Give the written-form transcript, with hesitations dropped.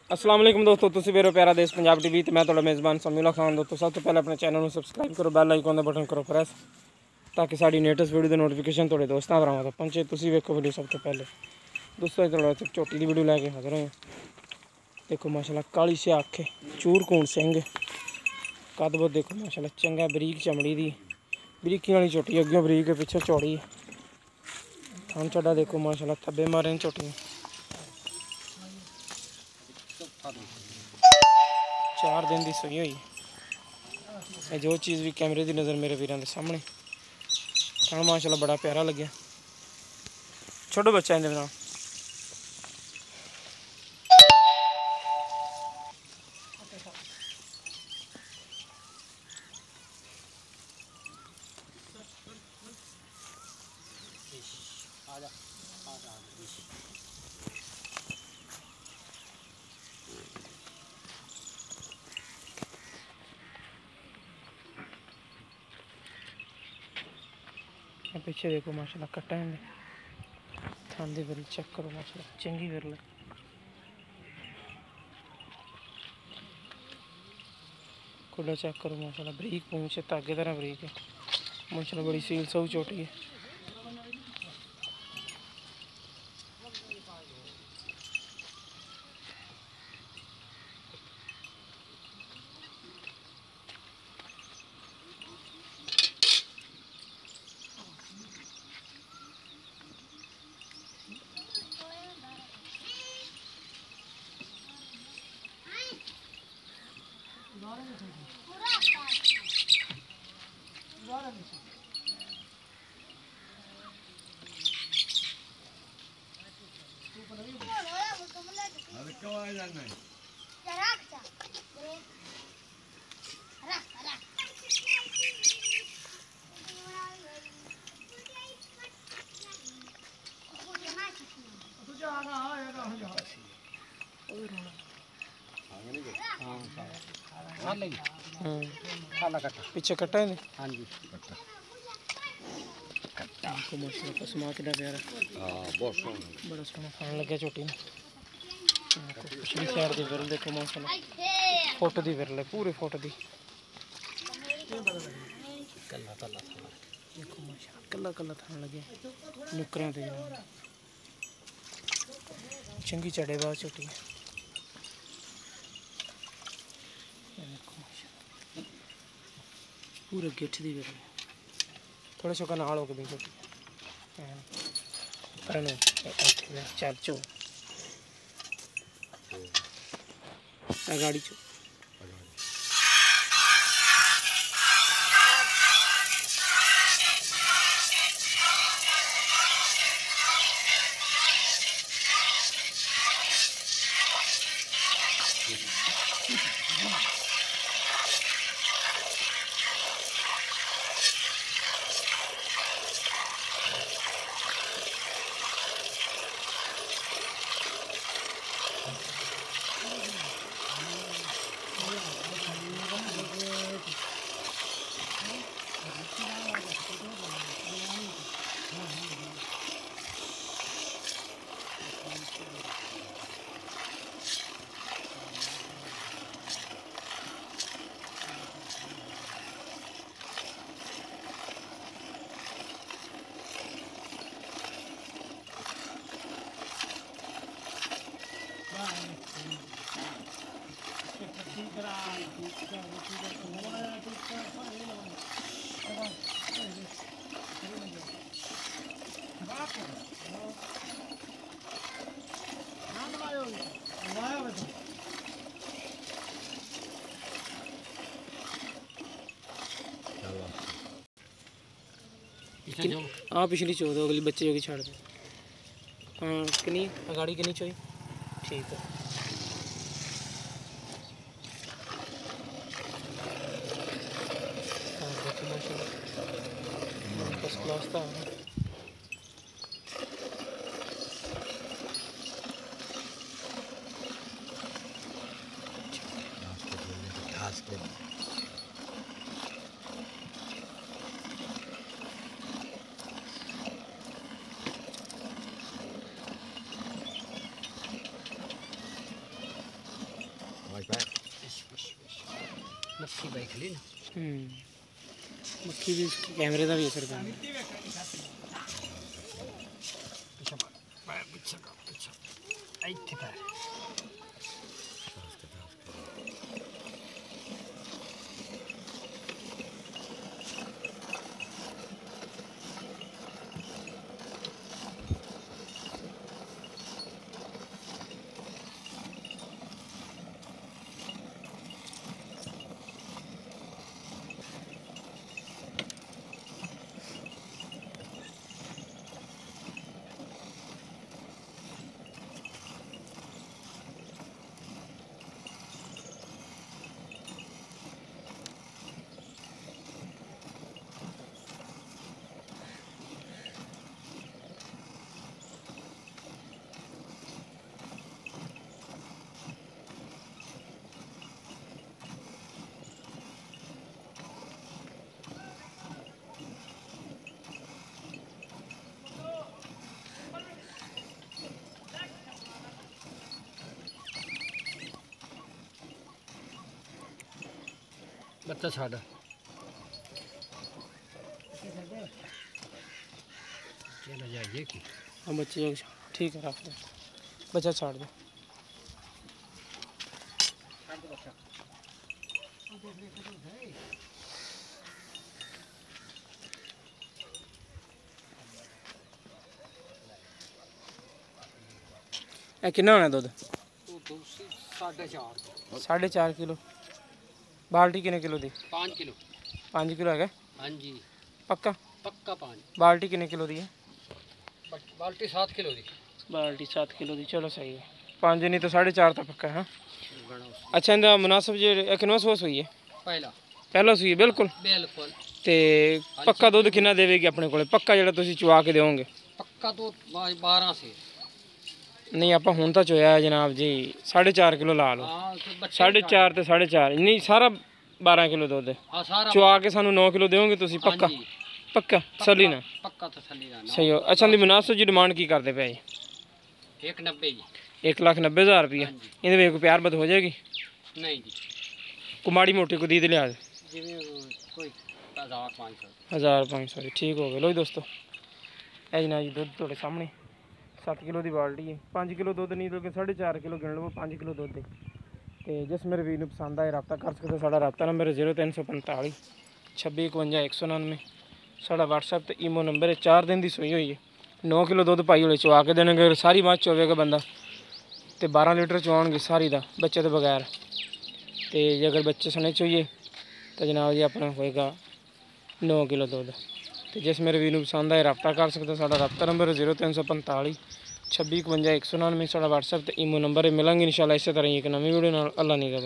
अस्सलाम वालेकुम दोस्तों, तुसीं वेरो प्यारा देश पंजाब टीवी ते मैं तुहाडा मेज़बान समीउल्लाह खान। दोस्तों सब तो पहले अपने चैनल को सबसक्राइब करो, बैल आइकन दा बटन करो प्रेस ताकि साडी लेटेस्ट वीडियो दी नोटिफिकेशन तुहाडे दोस्तां भरावां तक पहुंचे। तुसीं वेखो वीडियो सब तो पहले। दोस्तों तुहाडा झोटी दी वीडियो लैके हाज़र होए। देखो माशाल्लाह काली स्याह अक्खे, चूरकून सिंह, कद बहुत देखो माशाल्लाह चंगा, बरीक चमड़ी दी, बरीकी वाली झोटी, अग्गों बरीक पिछे चौड़ी है। थन चढ़ा देखो माशाल्लाह, थब्बे मारे न झोटी 4 दिन की सूई हुई। जो चीज़ भी कैमरे की नज़र मेरे वीरों के सामने। थन माशाल्लाह बड़ा प्यारा लगे। छोटो बच्चा इन्हें बना पीछे देखो माशाल्लाह कट्टा है। थान दी विरल चेक करो माशाल्लाह, चंगी विरल है। खुला चेक करो माशाल्लाह, बरीक पूंछ है, धागे तरह बरीक है माशाल्लाह, बड़ी सील सऊ छोटी है। पीछे कट्टा है। हाँ जी कसमा कि प्यारा, बड़ा सोहना खान लगे झोटी ने। पिछली साइड की विरल देखो माशाल्लाह, फुट की विरल है, पूरे फुट की। देखो माशाल्लाह कला कला थान लगे नुकरियां ते चंगी चढ़े बाद झोटी है। पूरे गिठ की विरल, थोड़ा छोका नाल हो के भी झोटी चल चो गाड़ी चो। हाँ पिछली चौदह अगली बच्चे जोगी छाड़ दे। हाँ कितनी गाड़ी कितनी चाहिए? ठीक है। फर्स्ट क्लास था। मक्खी बैठ ली ना मक्खी भी कैमरे का भी असर कर बच्चा छाड़ चला जाइए कि हम बच्चे ठीक है रख दो बच्चा छाड़ दो ਇਹ ਕਿੰਨਾ ਹੋਣਾ ਦੁੱਧ 4.5 किलो बाल्टी कितने किलो दी 5 किलो 5 किलो है हाँ जी पक्का पक्का 5 बाल्टी कितने किलो दी है बाल्टी 7 किलो दी बाल्टी 7 किलो दी चलो सही है 5 नहीं तो 4.5 तो पक्का है अच्छा इंदा मुनासिब जे किनवा सोस हुई है पहला सुई है बिल्कुल बिल्कुल ते पक्का दुध कितना देवेगी अपने को पक्का जो तुम चुआ के दोगे पक्का तो 12 से नहीं आप हूँ तो चोया है जनाब जी 4.5 किलो ला लो 4.5 तो 4.5 नहीं सारा 12 किलो दुध चुआ के सानू 9 किलो दोगे तुम पक्का पक्का तसली ना पक्का तसली ना सही हो अच्छा दी मुनासिब जी डिमांड की करते पे 190 1,90,000 रुपया ये कोई प्यार बद हो जाएगी नहीं जी को माड़ी मोटी को दी दे लिहाज कोई 1,500 ठीक हो गया लो दोस्तों है जी ना जी दुध थोड़े सामने 7 किलो की बाल्टी है 5 किलो दुध नहीं तो 4.5 किलो गिन लो 5 किलो दुध तो जिस मेरे वीर पसंद आए रब्ता कर सकते साढ़ा रब्ता नंबर 0345 26 51 199 साढ़ा व्हाट्सएप तो ईमो नंबर है 4 दिन की सूई हुई है 9 किलो दुध पाई होले चुआ के देने अगर सारी मझ चोवेगा बंदा तो 12 लीटर चुआएंगे सारी का बच्चे तो बगैर तो जे अगर बच्चे सने चाहिए तो जनाब जी अपना होएगा 9 किलो दुध तो जिस मेरे वीर पसंद आए रब्ता कर सकते साढ़ा रब्ता नंबर 0345 26 51 199 साढ़ा व्हाट्सएप तो ईमो नंबर है मिलेंगे इंशाल्लाह इस तरह एक नवी वीडियो अल्लाह नहीं करे।